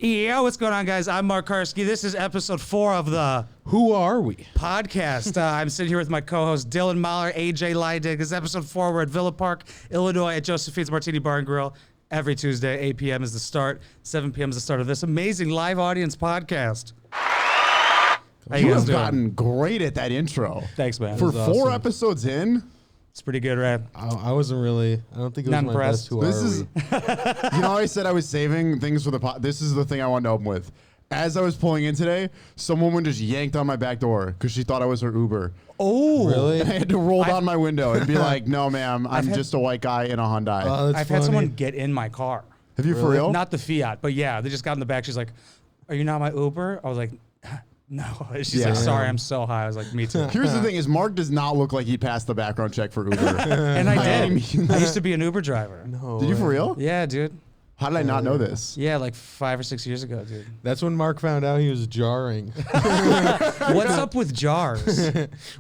Yeah, what's going on, guys? I'm Mark Carsky. This is episode 4 of the Who Are We? podcast. I'm sitting here with my co-host Dylan Mahler, AJ Leidig. This is episode 4. We're at Villa Park, Illinois, at Josephine's Martini Bar and Grill. Every Tuesday, 8 p.m. is the start. 7 p.m. is the start of this amazing live audience podcast. How You guys have doing? gotten great at that intro. Thanks, man. For That was 4 awesome. episodes in, It's pretty good, right? I wasn't really. I don't think it was Not my impressed. best. Who this are is, we? you know, I said I was saving things for the pod. This is the thing I wanted to open with. As I was pulling in today, some woman just yanked on my back door because she thought I was her Uber. Oh, Really? And I had to roll down my window and be like, no, ma'am, I'm had- just a white guy in a Hyundai. Oh, that's I've funny. had someone get in my car. Have you for really? real? Not the Fiat, but yeah, they just got in the back. She's like, "Are you not my Uber?" I was like, "No." She's Yeah. like, "Sorry, I'm so high." I was like, "Me too." Here's the thing is Mark does not look like he passed the background check for Uber. And I did. mean- I used to be an Uber driver. No Did you for way. real? Yeah, dude. How did I not know this? Yeah, like 5 or 6 years ago, dude. That's when Mark found out he was jarring. What's up with jars?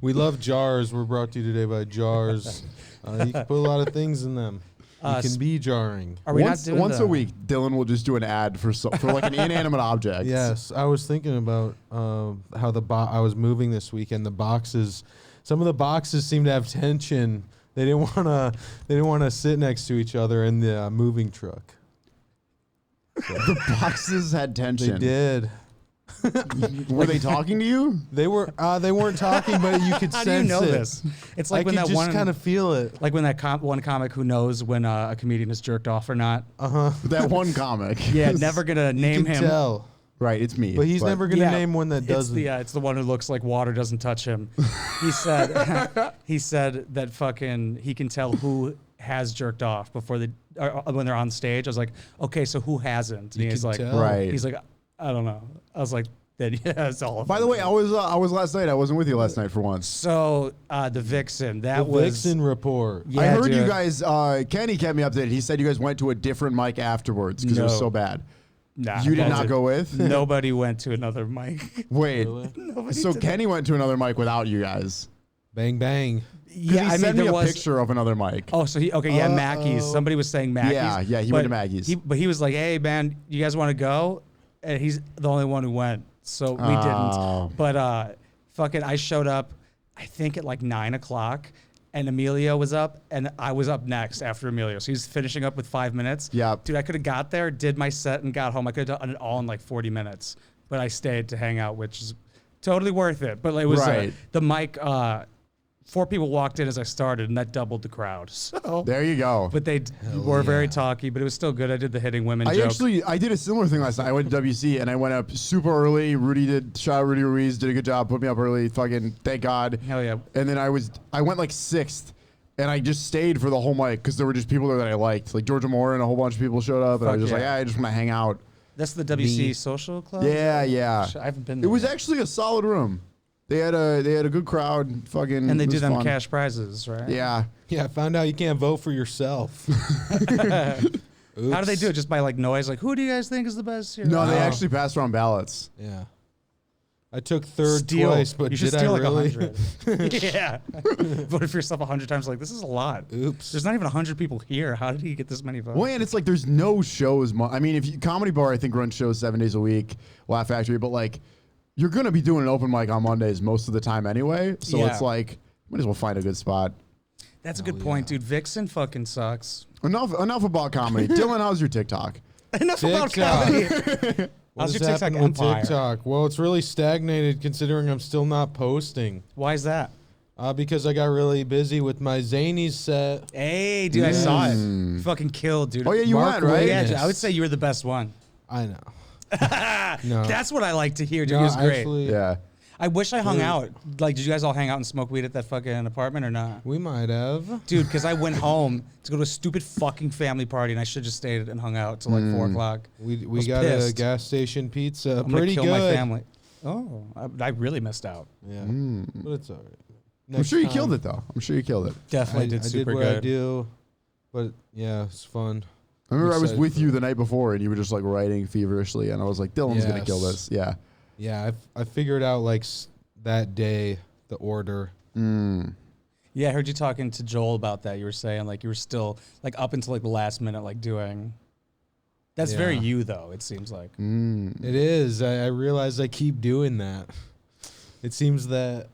We love jars. We're brought to you today by jars. You can put a lot of things in them. You can be jarring. Are we Once not doing a the- week, Dylan will just do an ad for like an inanimate object. Yes, I was thinking about how I was moving this weekend. The boxes, some of the boxes seem to have tension. They didn't want to sit next to each other in the moving truck. The boxes had They tension. did. Were they talking to you? They weren't talking, but you could How sense do you know it. this? It's I like when could that just one kind of feel it. like when that one comic who knows when a comedian is jerked off or not. That one comic. Yeah, never gonna name You can him. tell. Right, it's me. But he's never going to Yeah, name one that It's doesn't. it's the one who looks like water doesn't touch him. He said he said that fucking he can tell who has jerked off before they when they're on stage. I was like, okay, so who hasn't? And You he's can like, tell. Right. He's like, I don't know. I was like, then yeah, it's all. Of By the them. way, I was last night. I wasn't with you last night for once. So the Vixen, that The was Vixen report. Yeah, I heard you dude. guys. Kenny kept me updated. He said you guys went to a different mic afterwards because it was No. so bad. Nah, You did that's not it. go with. Nobody went to another mic. Wait. Really? Nobody So did Kenny went to another mic without you guys. Bang, bang. that. 'Cause Yeah, he I mean sent me there a was. picture of another mic. Oh, so Mackey's. Somebody was saying Mackey's. Yeah, he went to Mackey's. But he was like, "Hey, man, you guys want to go?" And he's the only one who went, so we Oh. didn't. But fucking, I showed up, I think at like 9 o'clock, and Emilio was up, and I was up next after Emilio. So he was finishing up with 5 minutes. Yeah. Dude, I could have got there, did my set, and got home. I could have done it all in like 40 minutes, but I stayed to hang out, which is totally worth it. But it was Right. the mic. 4 people walked in as I started, and that doubled the crowd. So, There you go. but they were very talky, but it was still good. I did the hitting women joke. I did a similar thing last night. I went to WC and I went up super early. Shout out Rudy Ruiz, did a good job, put me up early. Fucking thank God. Hell yeah. And then I went like 6th, and I just stayed for the whole mic because there were just people there that I liked. Like Georgia Moore and a whole bunch of people showed up, and I was Fuck just like, yeah. I just want to hang out. That's the WC Social Club? Yeah, yeah. I haven't been It there. was yet. actually a solid room. They had a good crowd. Fucking. And they it do was them fun. cash prizes, right? Yeah. Yeah, I found out you can't vote for yourself. How do they do it? Oops. Just by like noise? Like, who do you guys think is the best here? No, they Oh. actually passed around ballots. Yeah. I took third Steal. twice, but you should did steal I like really? 100. Yeah. Voted for yourself 100 times. Like, this is a lot. Oops. There's not even 100 people here. How did he get this many votes? Well, and it's like there's no shows. I mean, if Comedy Bar, I think runs shows 7 days a week. Laugh Factory, but like you're gonna be doing an open mic on Mondays most of the time anyway. So Yeah. it's like might as well find a good spot. That's a good point, dude. Vixen fucking sucks. Enough about comedy. Dylan, how's your TikTok? Enough about TikTok. comedy. What How's has your TikTok happened with empire? TikTok? Well, it's really stagnated considering I'm still not posting. Why is that? Because I got really busy with my Zanies set. Hey, dude, I saw it. You fucking killed, dude. Oh yeah, you Mark went right. Yeah, Yes. dude, I would say you were the best one. I know. No. That's what I like to hear, dude. No, He was great. actually, Yeah. I wish I hung out. Like, did you guys all hang out and smoke weed at that fucking apartment or not? we might have. Dude, because I went home to go to a stupid fucking family party and I should have just stayed and hung out till like 4 o'clock. We was got a pissed. gas station pizza. I'm Pretty gonna kill good. my family. Oh, I really missed out. Yeah, but it's all right. I'm sure you killed it though. I'm sure you killed it. Definitely I did did super what I good. do, but yeah, it's fun. I remember I was Excited with for you it. the night before, and you were just like writing feverishly, and I was like, Dylan's gonna kill Yes. this. Yeah. Yeah, I figured out like that day the order. Yeah, I heard you talking to Joel about that. You were saying like you were still like up until like the last minute like doing. That's Yeah. very you, though, it seems like. It is. I realize I keep doing that. It seems that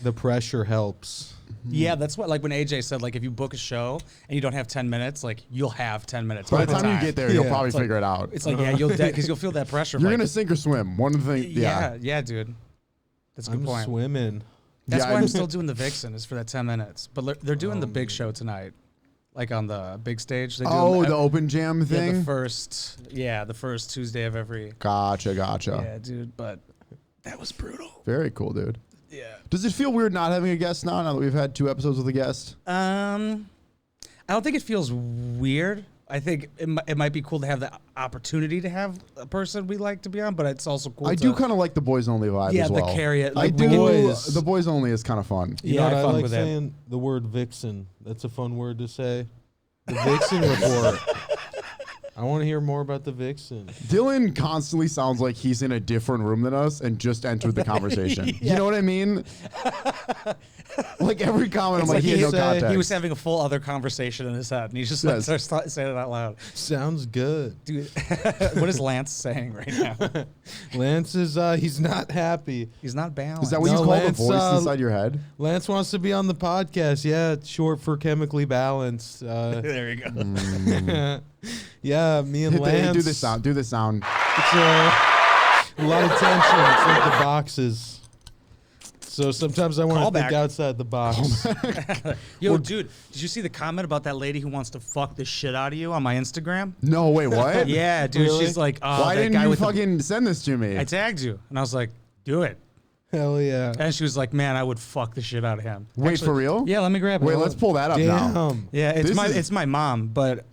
the pressure helps. Yeah, that's what, like when AJ said, like if you book a show and you don't have 10 minutes, like you'll have 10 minutes. By the time you get there, you'll Yeah. probably It's like- figure it out. It's like, yeah, you'll, because you'll feel that pressure. You're like, gonna sink or swim. One of the things. Yeah. yeah, dude. That's a good I'm point. swimming. That's Yeah, why I'm still doing the Vixen, is for that 10 minutes. But they're doing the big man. show tonight, like on the big stage. They do Oh, them the open jam yeah, thing. the first Tuesday of every. Gotcha. Yeah, dude. But that was brutal. Very cool, dude. Yeah. Does it feel weird not having a guest now that we've had 2 episodes with a guest? I don't think it feels weird. I think it might be cool to have the opportunity to have a person we like to be on, but it's also cool. I do kind of like the boys only vibe Yeah, as the well. carry it, I like, do. we Boys. The boys only is kind of fun. You Yeah, know I what I fuck like with that. saying? The word vixen. That's a fun word to say. The vixen report. I want to hear more about the vixen. Dylan constantly sounds like he's in a different room than us and just entered the conversation. You know what I mean? Like every comment, I'm like, he had no context. he was having a full other conversation in his head, and he just like Yes. starts saying it out loud. Sounds good. Dude, what is Lance saying right now? Lance is he's not happy. He's not balanced. Is that what No, you call Lance, the voice inside your head? Lance wants to be on the podcast. Yeah, it's short for chemically balanced. There you go. Yeah, me and Hit the, Lance. do this sound. Do this sound. It's a lot of tension. It's like the boxes. So sometimes I want to think Callback. outside the box. Yo, dude, did you see the comment about that lady who wants to fuck the shit out of you on my Instagram? No, wait, what? Yeah, dude. Really? She's like, oh, Why that didn't guy you with the- fucking send this to me? I tagged you, and I was like, do it. Hell yeah. And she was like, man, I would fuck the shit out of him. Wait, for real? Yeah, let me grab it. Wait, let's pull that up now. Damn. Yeah, This is- it's my mom, but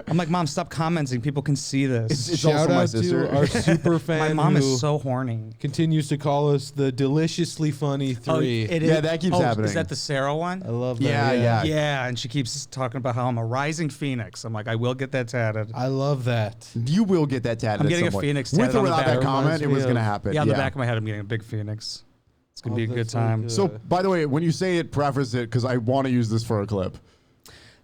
I'm like, Mom, stop commenting. People can see this. It's Shout also my out sister. to our super fan My mom who is so horny. continues to call us the deliciously funny 3. it Yeah, that keeps happening. Is that the Sarah one? I love that. Yeah. Yeah, and she keeps talking about how I'm a rising phoenix. I'm like, I will get that tatted. I love that. You will get that tatted. I'm at getting some a point. phoenix With tatted or on the without back. that comment, Reminds it me was of- gonna happen. Yeah, on the back of my head, I'm getting a big phoenix. It's gonna be a good that's so time. good. So, by the way, when you say it, preface it because I want to use this for a clip.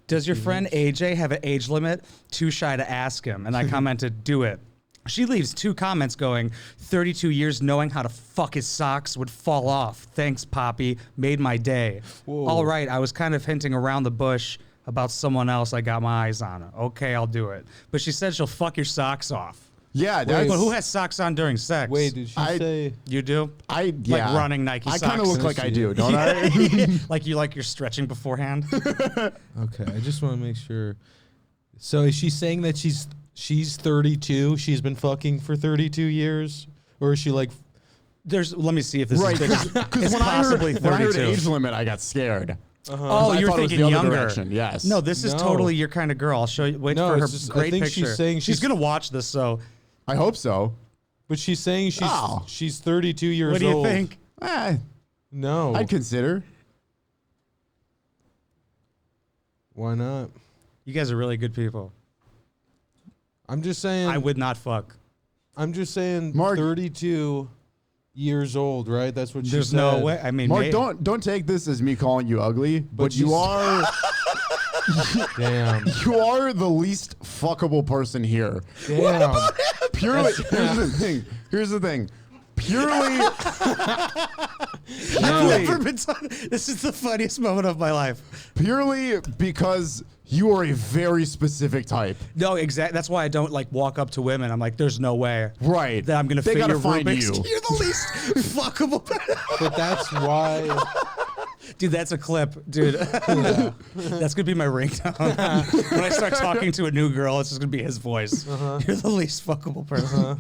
Does your friend AJ have an age limit? Too shy to ask him. And I commented, do it. She leaves 2 comments going, 32 years knowing how to fuck his socks would fall off. Thanks, Poppy. Made my day. Whoa. All right, I was kind of hinting around the bush about someone else I got my eyes on. Okay, I'll do it. But she said she'll fuck your socks off. Yeah, that's. But who has socks on during sex? Wait, did she say? You do? Yeah. running Nike I kind of socks. look like I do, Yeah. don't I? Like you're stretching beforehand? Okay, I just want to make sure. So is she saying that she's 32? She's been fucking for 32 years, or is she like? Let me see if this Right, is because it's when possibly I heard 32. age limit, I got scared. Oh, I you're thought it was thinking the other younger. direction, yes. No, this is No. totally your kind of girl. I'll show you. Wait No, for her it's just- I great think picture. she's saying she's she's- gonna watch this. So, I hope so. But she's saying Oh. she's 32 years what do you old. think? No. I'd consider. Why not? You guys are really good people. I'm just saying. I would not fuck. I'm just saying. Mark- 32 years old, right? That's what she There's said. no way. I mean, Mark, don't take this as me calling you ugly, but you she's- are Damn. you are the least fuckable person here. Damn. Purely, here's the thing. Purely, I've never been talking. This is the funniest moment of my life. purely because you are a very specific type. No, exactly. That's why I don't like walk up to women. I'm like, there's no way. Right. That I'm gonna They fit gotta your find Rubik's. you. You're the least fuckable. But that's why. Dude, that's a clip, dude. That's gonna be my ringtone. When I start talking to a new girl, it's just gonna be his voice. You're the least fuckable person.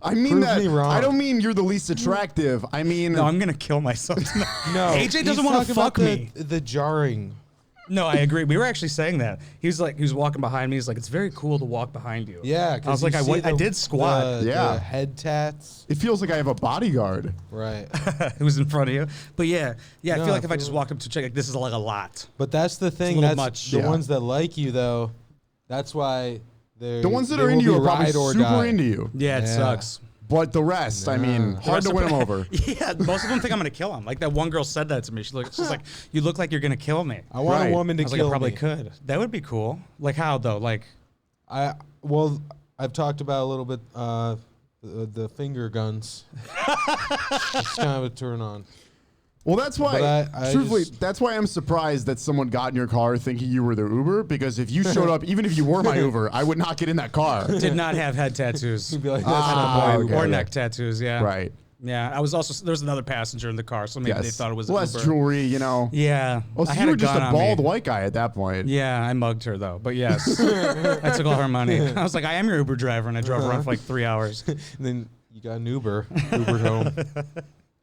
I mean Prove that. me wrong. I don't mean you're the least attractive. I mean, No, I'm gonna kill myself tonight. No. AJ doesn't he's want to talking about fuck me. The jarring. No, I agree. We were actually saying that. He was walking behind me. He's like, it's very cool to walk behind you. Yeah. I was like, I did squat. Yeah. The head tats. it feels like I have a bodyguard. Right. Who's in front of you? But yeah, I No, feel like I if I feel just like- walked up to check, like this is like a lot. But that's the thing. little That's much. the Yeah. ones that like you, though. That's why they're The ones that they are will into you be are probably ride or super die. into you. Yeah, it Yeah. sucks. But the rest, I mean, Nah. hard to win them over. Yeah, most of them think I'm gonna kill him. Like that one girl said that to me. She's like, you look like you're gonna kill me. I want Right. a woman I to was like, kill I probably me. could. That would be cool. Like how though? Like Well, I've talked about a little bit the finger guns. It's kind of a turn on. Well, that's why. I Truthfully, just- that's why I'm surprised that someone got in your car thinking you were their Uber. Because if you showed up, even if you were my Uber, I would not get in that car. Did not have head tattoos. You'd be like, that's not my okay. Uber. Or neck tattoos, yeah. Right. Yeah, I was also, there was another passenger in the car, so maybe they thought it was less Uber. jewelry, you know. Yeah. Oh, so I you had were a just gun a on me. bald white guy at that point. Yeah, I mugged her though, but yes. I took all her money. I was like, I am your Uber driver, and I drove around for like 3 hours. And then you got an Uber home.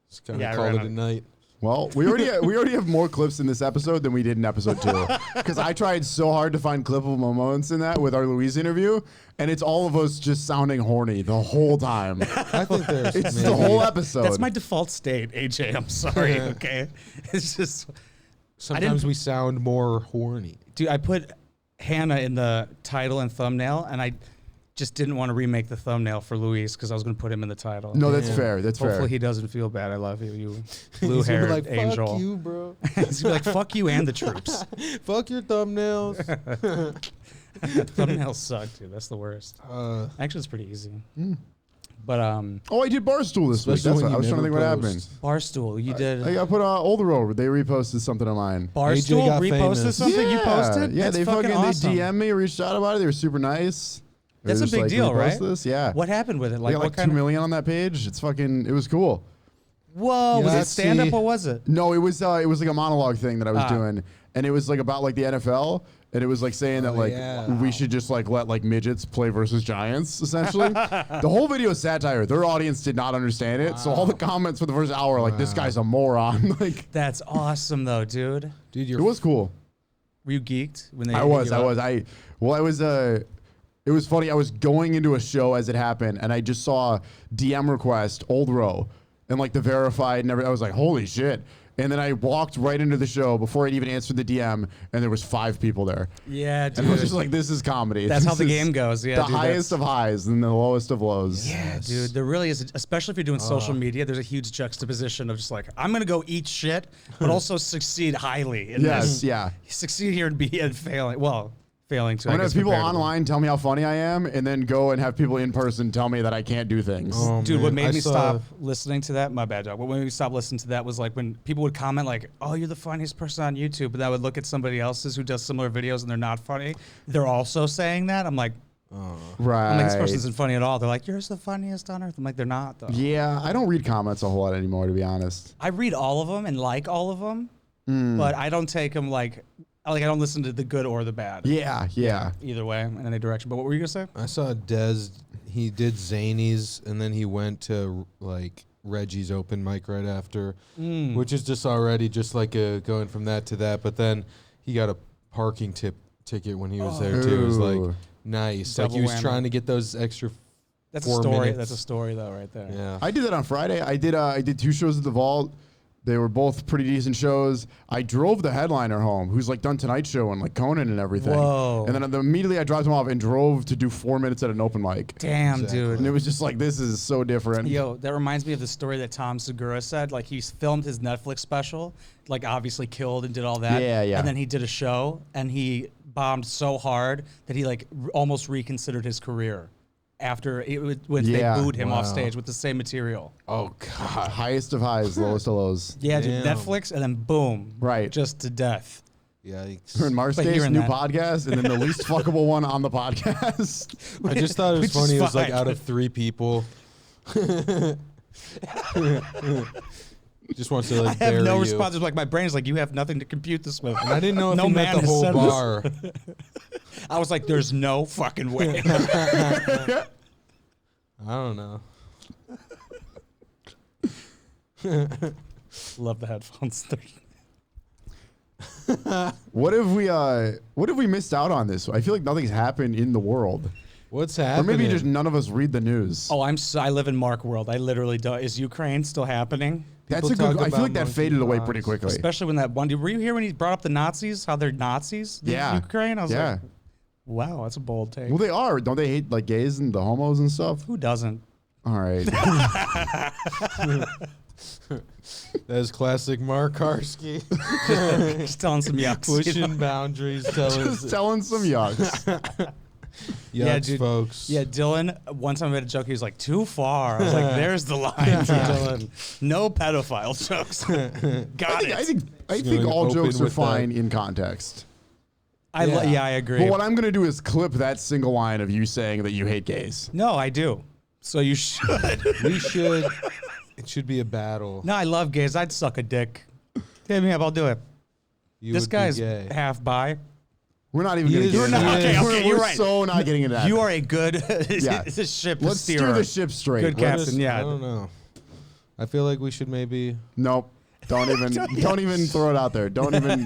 Just kind of Yeah, I called ran it out. a night. Well, we already have more clips in this episode than we did in episode 2. Because I tried so hard to find clippable moments in that with our Louise interview, and it's all of us just sounding horny the whole time. I think there's It's maybe, the whole episode. That's my default state, AJ. I'm sorry, okay? It's just, sometimes we sound more horny. dude, I put Hannah in the title and thumbnail, and I just didn't want to remake the thumbnail for Luis because I was going to put him in the title. No, that's Yeah. fair. That's Hopefully fair. he doesn't feel bad. I love you, you He's gonna be blue-haired like, angel. fuck you, bro. He's gonna be like, fuck you and the troops. Fuck your thumbnails. Thumbnails suck, dude. That's the worst. Actually, it's pretty easy. But Oh, I did Barstool this week. Especially That's when what I you was trying to think what never happened. post. Barstool, you did. I put Older. They reposted something of mine. Barstool got reposted famous. something you posted? Yeah, That's they fucking awesome. they DM'd me, reached out about it. They were super nice. They That's were a just big like, deal, "Repost right? This? Yeah. What happened with it? They Like, got what like kind 2 million on that page. It was cool. Whoa, Yeah, was it let's stand up see. or was it? No, it was like a monologue thing that I was doing, and it was like about like the NFL, and it was like saying that like yeah. we should just like let like midgets play versus giants. Essentially, the whole video is satire. Their audience did not understand it, so all the comments for the first hour are like, "This guy's a moron." Like, That's awesome, though, dude. Dude, it was cool. Were you geeked when they? I hit was. you I up? was. It was funny. I was going into a show as it happened, and I just saw DM request Old Row and like the verified and everything. I was like, holy shit. And then I walked right into the show before I'd even answered the DM, and there was 5 people there. Yeah, dude. And I was just like, this is comedy. That's how This the is game goes. Yeah, the dude, highest of highs and the lowest of lows. Yeah, dude, there really is, especially if you're doing social media, there's a huge juxtaposition of just like, I'm going to go eat shit, but also succeed highly. In Yes, this. yeah. Succeed here and be and failing. Well, failing to, I'm I gonna guess, have people comparatively. online tell me how funny I am, and then go and have people in person tell me that I can't do things. Oh, Dude, what man. made I me saw- stop listening to that, my bad, dog. What made me stop listening to that was like when people would comment like, oh, you're the funniest person on YouTube. But I would look at somebody else's who does similar videos and they're not funny. They're also saying that. I'm like, Right. I'm like, this person isn't funny at all. They're like, you're the funniest on earth. I'm like, they're not, though. Yeah, I don't read comments a whole lot anymore, to be honest. I read all of them and like all of them, Hmm. but I don't take them like I don't listen to the good or the bad. Yeah. Either way, in any direction. But what were you gonna say? I saw Dez. He did Zany's, and then he went to like Reggie's open mic right after, which is just already just like going from that to that. But then he got a parking ticket when he was there too. It was like Ooh. nice. Like Double he was whammy. trying to get those extra. That's 4 a story. minutes. That's a story though, right there. Yeah. I did that on Friday. I did 2 shows at the Vault. They were both pretty decent shows. I drove the headliner home, who's like done Tonight Show and like Conan and everything. Whoa. And then immediately I dropped him off and drove to do 4 minutes at an open mic. Damn, Exactly. dude. And it was just like, this is so different. Yo, that reminds me of the story that Tom Segura said. Like, he filmed his Netflix special, like, obviously killed and did all that. Yeah, yeah. And then he did a show, and he bombed so hard that he, like, almost reconsidered his career after when Yeah, they booed him off wow. stage with the same material. Oh God. Highest of highs, lowest of lows. Yeah, dude, Damn. Netflix, and then boom. Right. Just to death. Yikes. We're in Mars But Days, hearing new that- podcast, and then the least fuckable one on the podcast. I just thought it was Which is funny. It was like fine. out of 3 people. Just wants to I like have bury no you. response. It's like, my brain's like, you have nothing to compute this with. And I didn't know if No he man meant the has whole said this. bar. I was like, there's no fucking way. I don't know. Love the headphones thing. What have we missed out on this? I feel like nothing's happened in the world. What's Or happening? maybe just none of us read the news. Oh, I live in Mark world. I literally do. Is Ukraine still happening? That's people a good. talk I feel about like that faded away monkeypox. pretty quickly. Especially when that one. Were you here when he brought up the Nazis? How they're Nazis? in Yeah. Ukraine. I was Yeah. like, wow, that's a bold take. Well, they are. Don't they hate like gays and the homos and stuff? Who doesn't? All right. That is classic Mark Carsky. Just telling some yucks. you know? Pushing boundaries, telling Just telling some yucks. Yeah, Yucks, dude. folks. Yeah, Dylan, one time I made a joke, he was like, too far. I was like, there's the line, Dylan. No pedophile jokes. Got it. I think going all open jokes are with fine in context. I agree. But what I'm gonna do is clip that single line of you saying that you hate gays. No, I do. So you should. We should. It should be a battle. No, I love gays. I'd suck a dick. Hit me up. I'll do it. You This would be guy's gay. half bi. We're not even He gonna is- get You're into not- that. okay, We're you're right. so not getting into that. You are a good Yeah. ship Let's steerer. steer the ship straight. Good Let captain, us- yeah. I don't know. I feel like we should maybe. Nope. Don't even throw it out there. Don't even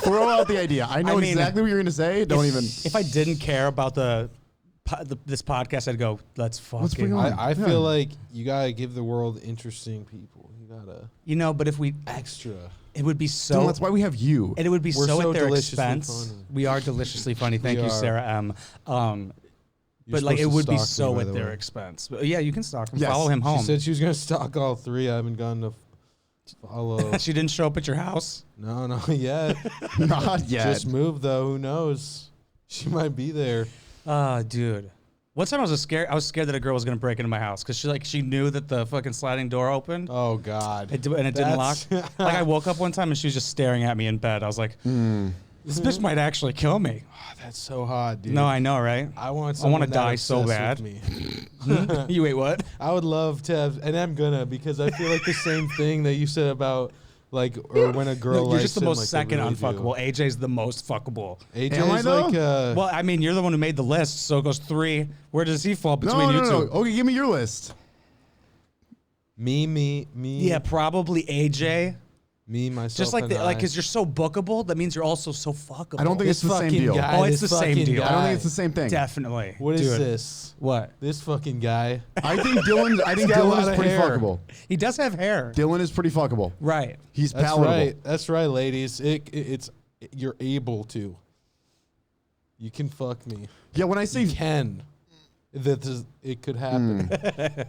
throw out the idea. I know I mean, exactly what you're gonna say. Don't even. If I didn't care about this podcast, I'd go, let's bring fucking. on- I Yeah. feel like you gotta give the world interesting people. You gotta You know, but if we, extra. it would be No, so. that's why we have you. And it would be We're so so at their deliciously expense. funny. We are deliciously funny. Thank We you, are. Sarah M. You're But like, it supposed to would be stalk me, so by at the their way. expense. But yeah, you can stalk him. Yes. Follow him home. She said she was gonna stalk all three. I haven't gotten to follow. She didn't show up at your house. No, not yet. Not yet. Just moved though. Who knows? She might be there. Dude. One time I was scared that a girl was gonna break into my house because she knew that the fucking sliding door opened. Oh God. And it didn't lock. That's- Like I woke up one time and she was just staring at me in bed. I was like, this bitch might actually kill me. Oh, that's so hot, dude. No, I know, right? I want. I wanna someone that die so obsessed bad. with me. You wait, what? I would love to have, and I'm gonna because I feel like the same thing that you said about like, or when a girl. You're likes just the him, most like, they second really unfuckable. do. AJ's the most fuckable. AJ's Am I, though? like, Well, I mean, you're the one who made the list, so it goes 3. Where does he fall between no, you no, two? no. Okay, give me your list. me, Yeah, probably AJ. me, myself, Just like and like, I. because you're so bookable, that means you're also so fuckable. I don't think This it's the same fucking deal. guy. Oh, it's this the same fucking deal. I don't guy. think it's the same thing. Definitely. What is Dude. this? What? This fucking guy. I think Dylan. I think got a Dylan lot is of pretty hair. fuckable. He does have hair. Dylan is pretty fuckable. Right. He's That's palatable. right. That's right, ladies. It's you're able to. You can fuck me. Yeah, when I say You can. It could happen.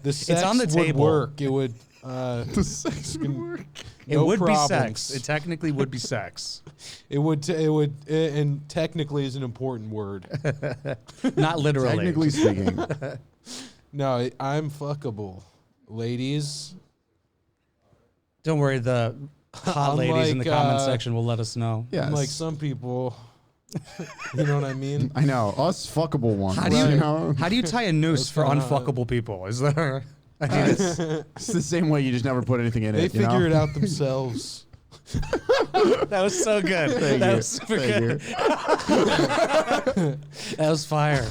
The sex on the would table. work. It would. the sex would work. It No would be problems. sex. It technically would be sex. It would. And technically is an important word. Not literally. Technically speaking, No, I'm fuckable, ladies. Don't worry, the hot ladies in the Unlike, comment section will let us know. yes. Like some people. You know what I mean? I know us fuckable ones. How do you, you know? how do you tie a noose That's for kinda- unfuckable people? Is there? I mean, It's the same way. You just never put anything in They it. you figure know? it out themselves. that was so good. Thank that you. was super Thank good. That was fire.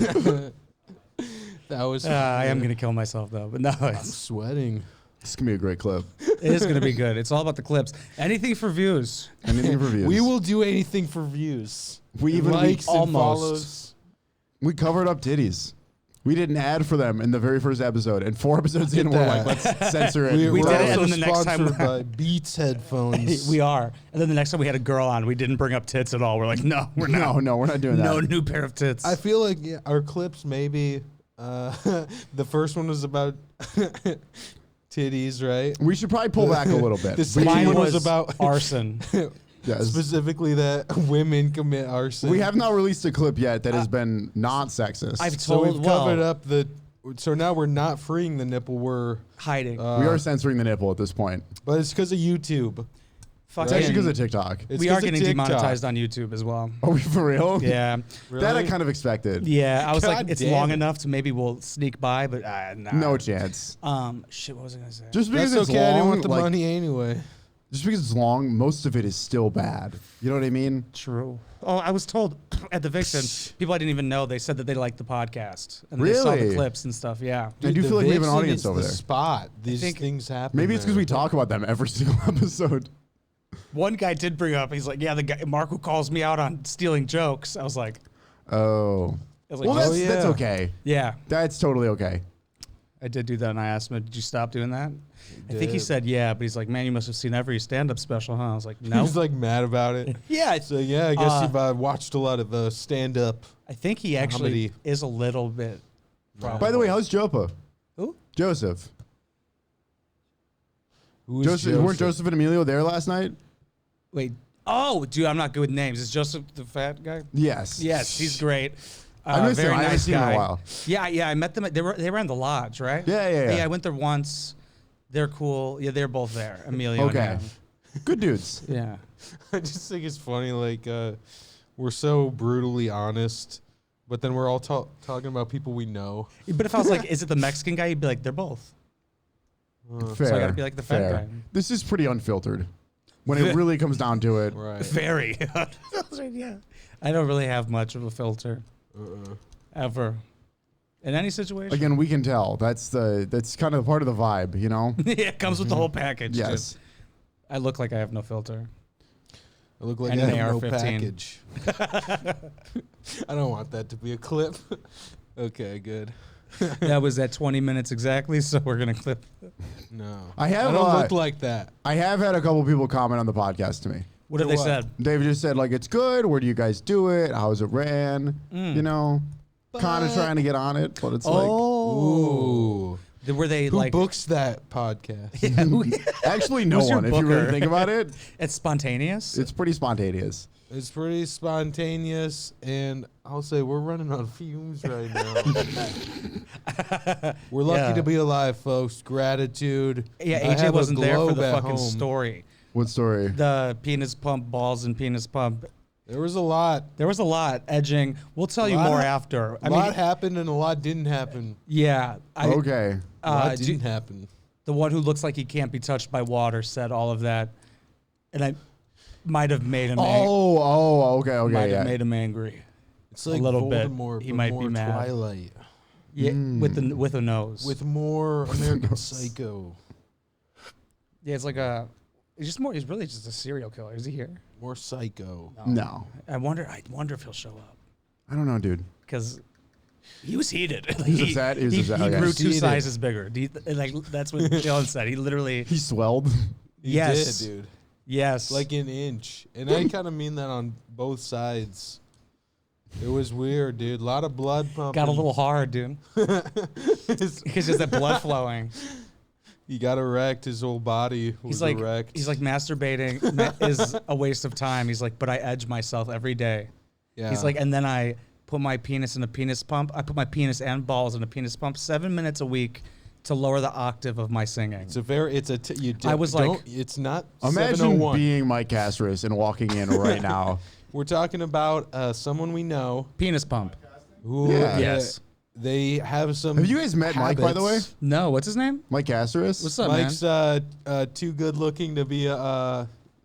That was. I am gonna kill myself though, but no, I'm it's, sweating. This can be a great clip. it is gonna be good. It's all about the clips. Anything for views. Anything for views. We will do anything for views. We even Likes and almost. follows. we covered up titties. We did an ad for them in the very first episode, and 4 episodes in, Look we're at like, that. let's censor it. We We're did it, also and then the next time- sponsored by Beats headphones. We are. And then the next time we had a girl on, we didn't bring up tits at all. We're like, no, we're not. No, we're not doing No that. new pair of tits. I feel like our clips maybe. The first one was about titties, right? We should probably pull back a little bit. The second Mine one was was about arson. Yes. specifically that women commit arson. We have not released a clip yet that has been not sexist. I've so told we've covered well, up the. So now we're not freeing the nipple. We're hiding. we are censoring the nipple at this point. but it's because of YouTube. It's Fucking- actually because of TikTok. It's we 'cause are of getting TikTok. demonetized on YouTube as well. Are we for real? Yeah. That I Really? kind of expected. Yeah. I was like, God it's damn long it. enough to maybe we'll sneak by, but nah. No chance. Shit, what was I gonna say? Just because That's it's okay. I didn't long, want the like, money anyway. just because it's long, most of it is still bad. You know what I mean? True. Oh, I was told at the Vixen, people I didn't even know, they said that they liked the podcast. And they saw the Really? clips and stuff. Yeah. I do the feel like we have an Vixen audience is over the there. Spot. These think- things happen. Maybe it's because there. we talk about them every single episode. One guy did bring up, he's like, yeah, the guy, Mark who calls me out on stealing jokes. I was like, Oh. I was like, Well, "Oh, that's yeah. okay. yeah, That's totally okay. I did do that. And I asked him, did you stop doing that? I think he did. said, yeah, but he's like, man, you must have seen every stand-up special, huh? I was like, no. He's like mad about it. yeah, So yeah, I guess you've Uh, watched a lot of stand-up. I think he actually Comedy. is a little bit. By the way, how's Jopa? Who? Joseph. Who is Joseph. Weren't Joseph and Emilio there last night? Wait. Oh, dude, I'm not good with names. Is Joseph the fat guy? Yes. Yes, he's great. I missed very him. I haven't nice seen him in guy. a while. Yeah. I met them. They ran the lodge, right? Yeah. I went there once. They're cool. Yeah, they're both there. Emilio. Okay. And him. Good dudes. Yeah. I just think it's funny, like, we're so brutally honest, but then we're all talking about people we know. But if I was like, is it the Mexican guy? You'd be like, they're both. Fair. So I gotta be like the fat fair. guy. This is pretty unfiltered. When it really comes down to it. Right. Very. Yeah. I don't really have much of a filter. Ever. In any situation. Again, we can tell. That's kind of part of the vibe, you know? Yeah, it comes with the whole package. Yes. Dude. I look like I have no filter. I look like And I an have no AR-15. package. I don't want that to be a clip. Okay, good. That was at 20 minutes exactly, so we're going to clip. No. I have, don't look like that. I have had a couple people comment on the podcast to me. What have they What? said? They've just said, like, it's good. Where do you guys do it? How's it ran? You know? Kind of trying to get on it, but it's Ooh. Were they Who like... books that podcast? like... Actually, no Who's your one, if you really booker? think about it. It's spontaneous? It's pretty spontaneous. It's pretty spontaneous, and I'll say we're running on fumes right now. We're lucky Yeah. to be alive, folks. Gratitude. Yeah, I AJ have a wasn't there for globe the at fucking home. story. What story? The penis pump, balls and penis pump. There was a lot. There was a lot edging. We'll tell you Lot- more after. A lot happened and a lot didn't happen. Yeah. Okay. A lot do- didn't happen. The one who looks like he can't be touched by water said all of that. And I might have made him Okay, might yeah. have made him angry. It's like little bit. Voldemort, He but might be more mad. Twilight. Yeah, with a nose. With more American Psycho. Yeah, it's like he's really just a serial killer. Is he here? More Psycho. No. I wonder if he'll show up. I don't know, dude. Because he was heated. He's upset? He was upset, He okay. grew 2 Heated. sizes bigger. Like that's what Dylan said. He literally He swelled. He Yes. did, dude. yes. Like an inch. And I kind of mean that on both sides. It was weird, dude. A lot of blood pumping. got a little hard, dude. Because there's that blood flowing. He got erect. His whole body was He's like erect. masturbating is a waste of time. He's like, but I edge myself every day. Yeah. He's like, and then I put my penis in a penis pump. I put my penis and balls in a penis pump 7 minutes a week to lower the octave of my singing. I was like- it's not Imagine 701. being Mike Casarus and walking in right now. We're talking about someone we know Penis pump. who Yeah. Yes. they have some. Have you guys met Mike, by the way? habits. No, what's his name? Mike Casarus? What's up, Mike's too good looking to be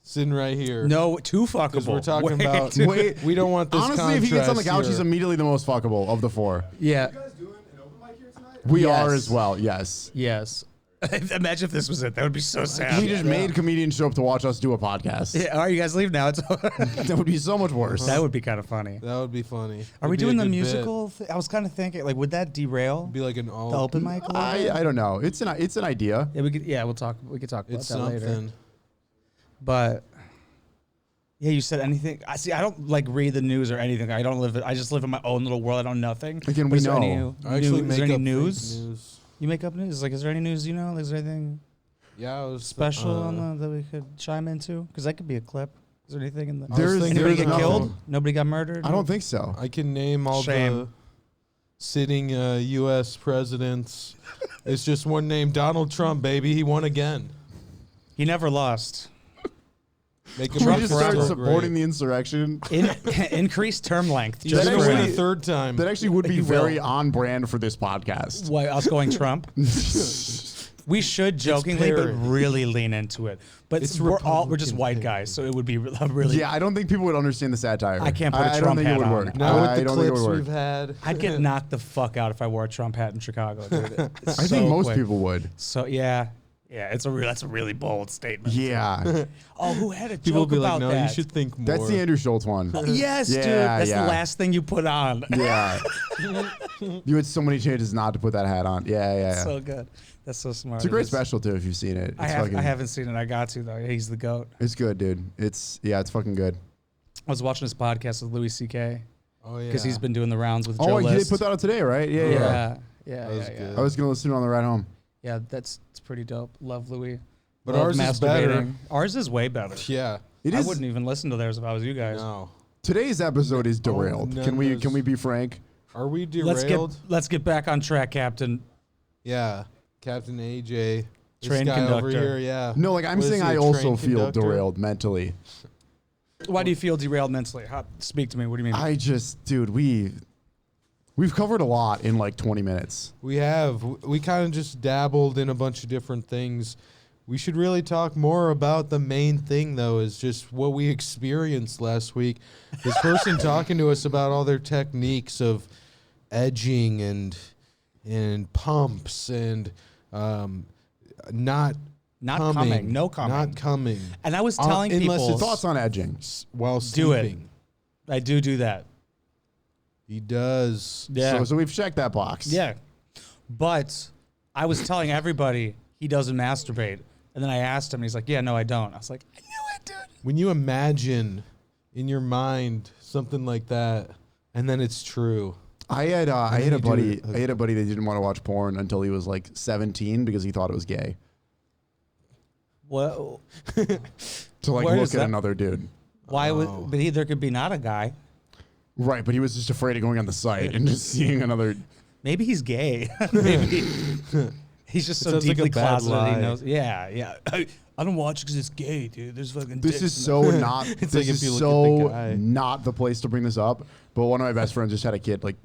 sitting right here. man? No, too fuckable. because we're talking Way about. too- Wait, We don't want this. honestly, if he gets on the couch, contrast he's here. immediately the most fuckable of the four. Yeah. guys doing an open mic here tonight? We Yes. are as well, yes. Yes. Imagine if this was it. That would be so sad. We just made comedians show up to watch us do a podcast. Yeah, all right, you guys leave now. It's That would be so much worse. that would be kind of funny. That would be funny. Are we It'd be a doing the good bit. musical? I was kind of thinking, like, would that derail Be like an all. the open mic? A little bit? I don't know. It's an idea. Yeah, we could. Yeah, we'll talk. We could talk about It's that later. something. But yeah, you said anything. I see. I don't like read the news or anything. I don't live. I just live in my own little world. I know nothing. Again, But we is there any know. I actually is make there any up fake news? You make up news. Like, is there any news? You know, is there anything Yeah, it was special on that we could chime into? Because that could be a clip. Is there anything in the? There's- Anybody there's get nothing. killed? Nobody got murdered? I don't think so. I can name all Shame. the sitting U.S. presidents. It's just one name, Donald Trump, baby. He won again. He never lost. Make We him just forever started supporting great. the insurrection. Increased term length. He's That Just gonna for win a actually- third time. That actually would be He will. very on brand for this podcast. why us going Trump. We should jokingly, but parody. really lean into it. But It's we're just Republican white parody. guys, so it would be really. Yeah, I don't think people would understand the satire. I can't put a I don't Trump think hat it would on. work. now with I the don't think it clips would work. we've had, I'd get knocked the fuck out if I wore a Trump hat in Chicago, dude. I think most people would. So yeah, that's a really bold statement. Yeah. Oh, who had a joke people will be about like, "No, that? you should think more." That's the Andrew Schultz one. Yes, dude. Yeah, That's yeah. the last thing you put on. Yeah. You had so many chances not to put that hat on. Yeah. So good. That's so smart. It's a great It is. special too if you've seen it. It's I haven't seen it. I got to though. He's the goat. It's good, dude. It's fucking good. I was watching his podcast with Louis C.K. Oh yeah, because he's been doing the rounds with Oh, Joe you List. did put that out today, right? Yeah. That was Yeah. good. I was gonna listen to it on the ride home. Yeah, it's pretty dope. Love Louis. But Love ours is better. masturbating. Ours is way better. Yeah. It I is. wouldn't even listen to theirs if I was you guys. No. Today's episode is derailed. none Can we does. be frank? Are we derailed? Let's get back on track, Captain. Yeah, Captain AJ. Train this guy conductor. over here, yeah. No, like I'm What is saying he, I a also train feel conductor? derailed mentally. Why do you feel derailed mentally? Speak to me. What do you mean? I just, dude, we've covered a lot in like 20 minutes. We have. We kind of just dabbled in a bunch of different things. We should really talk more about the main thing, though, is just what we experienced last week. This person talking to us about all their techniques of edging and pumps and not coming. No coming. Not coming. And I was telling unless people. it's- Thoughts on edging? While Do it. sleeping. I do that. He does. Yeah. So we've checked that box. Yeah. But I was telling everybody he doesn't masturbate. And then I asked him, and he's like, yeah, no, I don't. I was like, I knew it, dude. When you imagine in your mind something like that, and then it's true. I had then a you buddy. do it. I had a buddy that didn't want to watch porn until he was like 17 because he thought it was gay. Well, To like Where look is at that? another dude. why Oh. would? But there could be not a guy. Right, but he was just afraid of going on the site and just seeing another. Maybe he's gay. Maybe he's just so sounds like a deeply bad closeted. He lie. knows. Yeah. I don't watch because it's gay, dude. There's fucking. This dicks is in so not. It's this like if is you look at so the guy. not the place to bring this up. But one of my best friends just had a kid like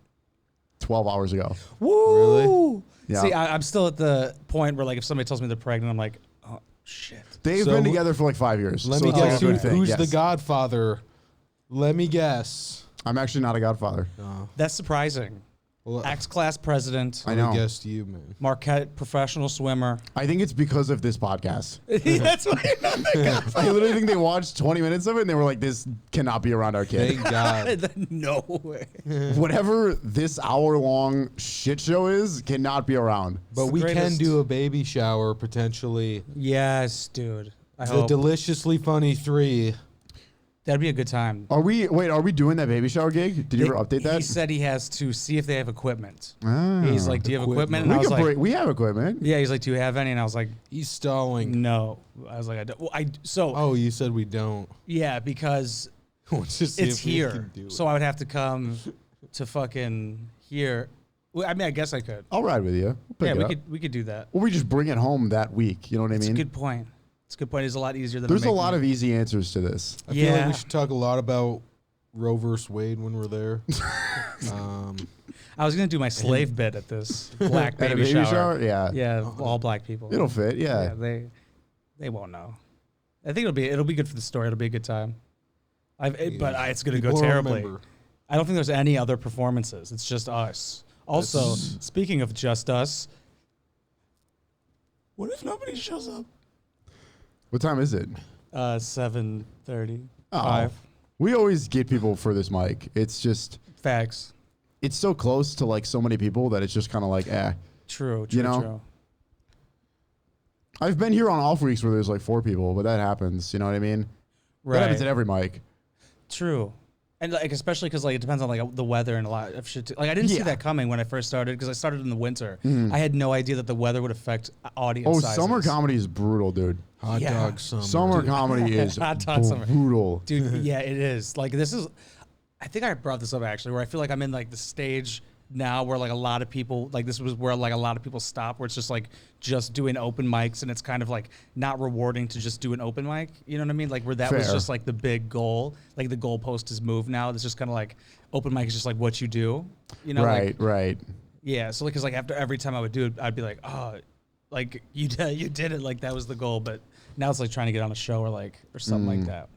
12 hours ago. Woo! Yeah. See, I'm still at the point where, like, if somebody tells me they're pregnant, I'm like, oh shit. They've So been who- together for like 5 years. Let so me it's like guess a good thing. who's Yes. the godfather. Let me guess. I'm actually not a godfather. No. That's surprising. Well, X-class president, I I know. guessed you, man. Marquette professional swimmer. I think it's because of this podcast. That's why you're not the godfather. I literally think they watched 20 minutes of it and they were like, this cannot be around our kid. Thank God. No way. Whatever this hour-long shit show is cannot be around. But the we can greatest. do a baby shower potentially. Yes, dude. I The hope. Deliciously Funny 3. That'd be a good time. Are we doing that baby shower gig? Did you ever update that? He said he has to see if they have equipment. Ah. He's like, do you have equipment? And we, I was could like, break, we have equipment. yeah. He's like, do you have any? And I was like, He's stalling. no. I was like, I don't. Well, Oh, you said we don't. yeah, because Let's just see it's if we here. can do it. So I would have to come to fucking here. Well, I mean, I guess I could. I'll ride with you. We'll pick Yeah, it up. we could do that. Or we just bring it home that week. You know what I It's a mean? good point. It's a good point. It's a lot easier than There's a making- lot of easy answers to this. I feel like Yeah. we should talk a lot about Roe vs. Wade when we're there. I was gonna do my slave bit at this black At a baby, shower. Yeah. Yeah, all black people. It'll fit. Yeah. They won't know. I think it'll be good for the story. It'll be a good time. It's gonna go People will terribly. remember. I don't think there's any other performances. It's just us. Also, That's- speaking of just us, what if nobody shows up? What time is it? 7:30. Oh. 5. We always get people for this mic. It's just, Facts. it's so close to like so many people that it's just kind of like, True. You know? True. I've been here on off weeks where there's like 4 people, but that happens. You know what I mean? That happens at Right. every mic. True. And like especially because like it depends on like the weather and a lot of shit. Like I didn't see Yeah. that coming when I first started because I started in the winter. I had no idea that the weather would affect audience Oh, sizes. summer comedy is brutal, dude. Hot Yeah. dog summer. Summer comedy is Hot dog summer. brutal. Dude, yeah, it is. Like this is I think I brought this up actually where I feel like I'm in like the stage now where like a lot of people like this was where like a lot of people stop where it's just like just doing open mics and it's kind of like not rewarding to just do an open mic. You know what I mean? Like where that was Fair. just like the big goal. Like the goalpost is moved now. It's just kind of like open mic is just like what you do. You know, Right, like right. yeah. So like, cause like after every time I would do it, I'd be like, oh, like you did it. Like that was the goal. But now it's like trying to get on a show or something like that.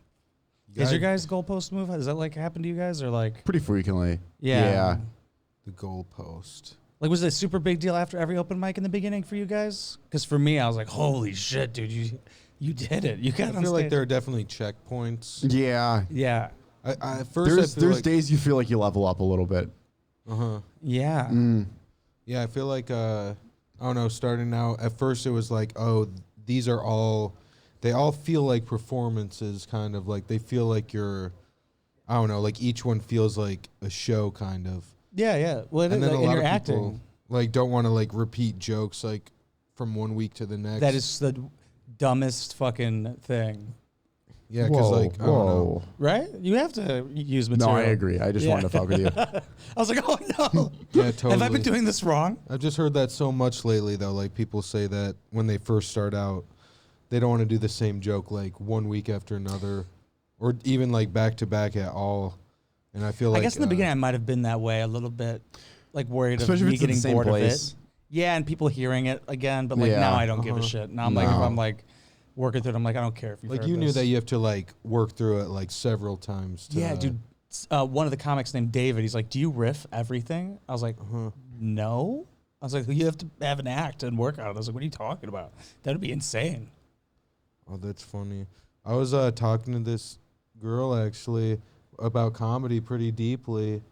Is your guys' goalpost move? Does that like happen to you guys or like? Pretty frequently. Yeah. The goalpost. Like, was it a super big deal after every open mic in the beginning for you guys? Because for me, I was like, holy shit, dude, you did it. You got I on feel like stage. there are definitely checkpone's. Yeah. Yeah. At first, There's days you feel like you level up a little bit. Yeah. Yeah, I feel like I don't know. Starting out, at first it was like, oh, these are all. They all feel like performances, kind of like they feel like you're. I don't know, like each one feels like a show, kind of. Yeah, yeah. Well, it And is, then like, a and lot you're of people acting. like don't want to like repeat jokes like from one week to the next. That is the dumbest fucking thing. Yeah, because like I don't know. Right? You have to use No, material. I agree. I just wanted to fuck with you. I was like, oh no. Yeah, totally. Have I been doing this wrong? I've just heard that so much lately, though. Like people say that when they first start out, they don't want to do the same joke like one week after another, or even like back to back at all. And I feel like I guess in the beginning I might have been that way a little bit, like worried of Especially if me it's in the getting same bored place. of it. Yeah, and people hearing it again, but like Yeah. now I don't give a shit. Now I'm like, if No. I'm like working through it, I'm like, I don't care if you like heard you knew this. that you have to like work through it like several times. To, Yeah, dude. One of the comics named David, he's like, do you riff everything? I was like, no. I was like, you have to have an act and work on it. I was like, what are you talking about? That would be insane. Oh, that's funny. I was talking to this girl actually about comedy pretty deeply,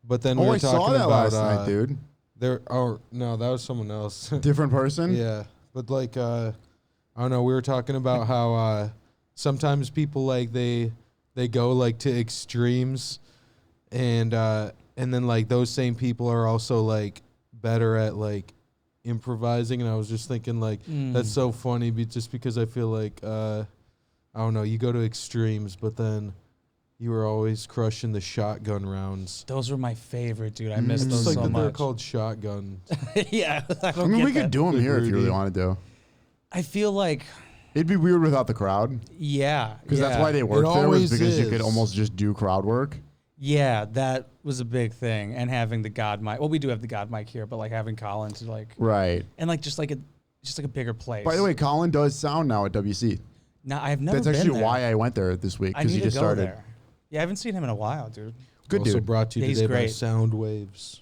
but then we Oh, were I talking saw that about last night, dude. there. Oh no, that was someone else. Different person? Yeah, but like I don't know. We were talking about how sometimes people like they go like to extremes, and then like those same people are also like better at like improvising. And I was just thinking like that's so funny, just because I feel like I don't know. You go to extremes, but then you were always crushing the shotgun rounds. Those were my favorite, dude. I miss It's those like so that they're much. called shotgun. Yeah, I I don't mean, get we that. could do them Big here if you Rudy. really wanted to. I feel like, It'd be weird without the crowd. yeah. Because that's yeah. why they worked there, was always because you could is. almost just do crowd work. Yeah, that was a big thing. And having the God mic. Well, we do have the God mic here, but like having Colin to like, Right. and like just like a bigger place. By the way, Colin does sound now at WC. now I've never That's been actually there. why I went there this week, I because need he to just go started. there. Yeah, I haven't seen him in a while, dude. Good also dude. brought to you Yeah, he's today by great. Sound Waves.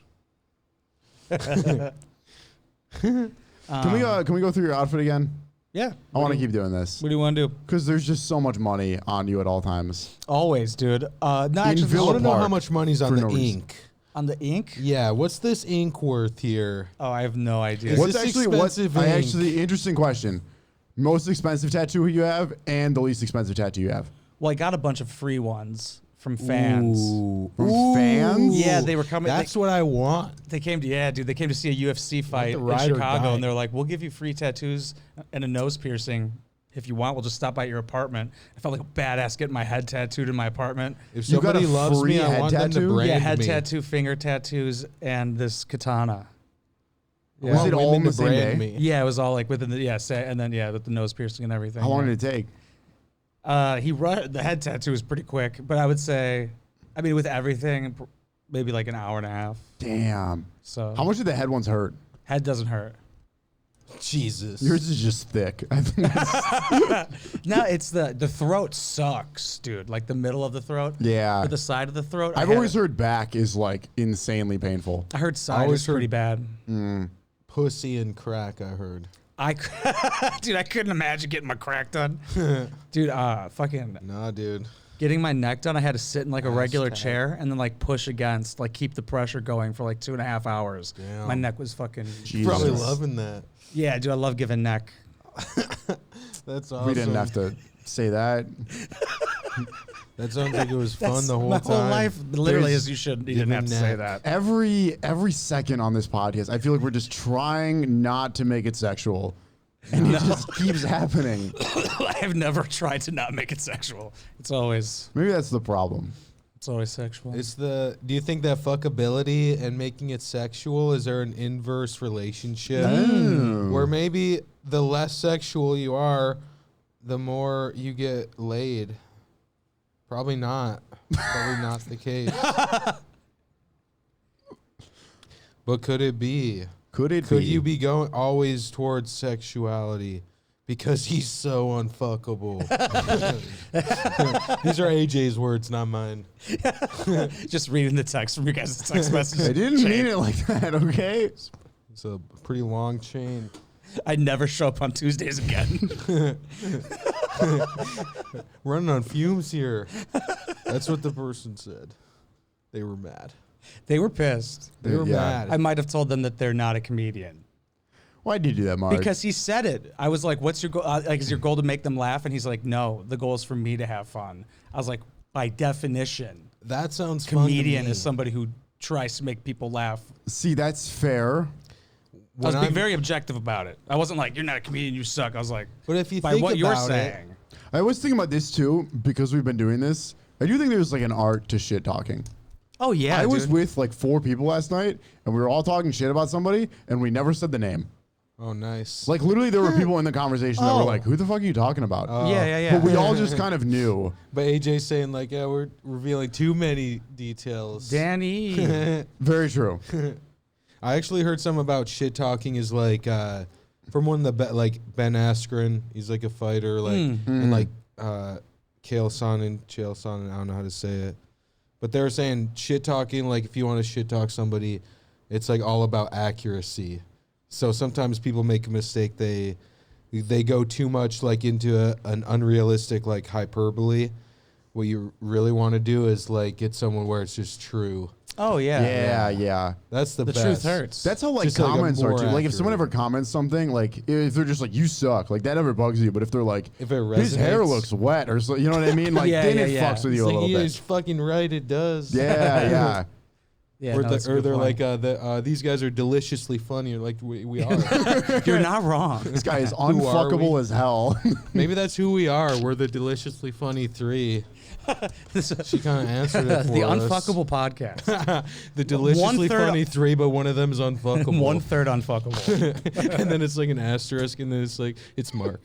Can we go through your outfit again? Yeah. I want to keep doing this What do you want to do? because there's just so much money on you at all times. Always, dude. No, actually, I Villa want to know how Park much money's on for the no reason. ink. on the ink. Yeah, what's this ink worth here? Oh, I have no idea. Is What's this actually expensive what? I ink? actually interesting question. Most expensive tattoo you have, and the least expensive tattoo you have. Well, I got a bunch of free ones from fans. From fans? Yeah, they were coming. That's what I want. They came to dude. They came to see a UFC fight the in ride or Chicago, die. and they're like, "We'll give you free tattoos and a nose piercing if you want. We'll just stop by your apartment." I felt like a badass getting my head tattooed in my apartment. If You got somebody a loves free me, I head want them tattoo? to brand Yeah, head me. tattoo, finger tattoos, and this katana. I Was want it all women on the to same brand day? me. Yeah, it was all like within the and then with the nose piercing and everything. How long yeah. did it take? The head tattoo was pretty quick, but I would say, I mean, with everything, maybe like an hour and a half. Damn. So How much did the head ones hurt? head doesn't hurt. Jesus. Yours is just thick. I think that's- No, it's the throat sucks, dude. Like the middle of the throat. yeah. Or the side of the throat. I've always heard back is like insanely painful. I heard side always is pretty heard- bad. Pussy and crack, I heard. Dude, I couldn't imagine getting my crack done. Dude, fucking Nah, dude. getting my neck done, I had to sit in like a regular Hashtag. chair and then like push against, like keep the pressure going for like 2.5 hours. Damn. My neck was fucking. Jesus. Probably loving that. Yeah, dude, I love giving neck. That's awesome. We didn't have to say that. That sounds like it was fun That's the whole my time. whole life, literally, There's as you should. You giving didn't have to say neck. that. Every second on this podcast, I feel like we're just trying not to make it sexual. And it just keeps happening. I have never tried to not make it sexual. It's always Maybe that's the problem. sexual. It's the. Do you think that fuckability and making it sexual, is there an inverse relationship where maybe the less sexual you are, the more you get laid? Probably not. Probably not the case. But could it be? Could it Could be? you be going always towards sexuality? Because he's so unfuckable. These are AJ's words, not mine. Just reading the text from your guys' text messages. I didn't mean it like that, okay? It's a pretty long chain. I never show up on Tuesdays again. Running on fumes here. That's what the person said. They were mad. They were pissed. They were Yeah. mad. I might have told them that they're not a comedian Why did you do that, Mark? because he said it. I was like, "What's your goal? Like, is your goal to make them laugh?" And he's like, "No, the goal is for me to have fun." I was like, "By definition, That sounds fun to comedian me. is somebody who tries to make people laugh." See, that's fair. I was When being I'm- very objective about it. I wasn't like, "You're not a comedian, you suck." I was like, But if you by think what you're about it, saying. I was thinking about this too because we've been doing this. I do think there's like an art to shit talking. Oh yeah, I was dude. with like 4 people last night, and we were all talking shit about somebody, and we never said the name. Oh, nice. Like literally, there were people in the conversation that were Oh. like, "Who the fuck are you talking about?" Yeah. But we all just kind of knew. But AJ's saying like, yeah, we're revealing too many details. Danny. Very true. I actually heard something about shit talking is like from one of the like Ben Askren. He's like a fighter, like and like Chael Sonnen, I don't know how to say it, but they were saying shit talking. Like if you want to shit talk somebody, it's like all about accuracy. So sometimes people make a mistake. They go too much like into an unrealistic like hyperbole. What you really want to do is like get someone where it's just true. Oh yeah. Yeah. That's the The best. truth hurts. That's how like Just, like, a comments are more too. Like if someone ever accurate. comments something, like if they're just like "you suck," like that never bugs you. But if they're like, If it "his hair resonates. looks wet," or so, you know what I mean? Like Yeah, then yeah, it yeah. fucks with you It's a like, little yeah, bit. he's fucking right. It does. Yeah. Yeah, or no, that's a or good they're point. like, these guys are deliciously funny. You're like, we are. You're not wrong. This guy is Who are unfuckable we? as hell. Maybe that's who we are. We're the deliciously funny 3. This- She kind of answered it for the us. unfuckable podcast. The deliciously 1/3 funny 3, but one of them's unfuckable. 1/3 unfuckable. And then it's like an asterisk, and then it's like, it's Mark.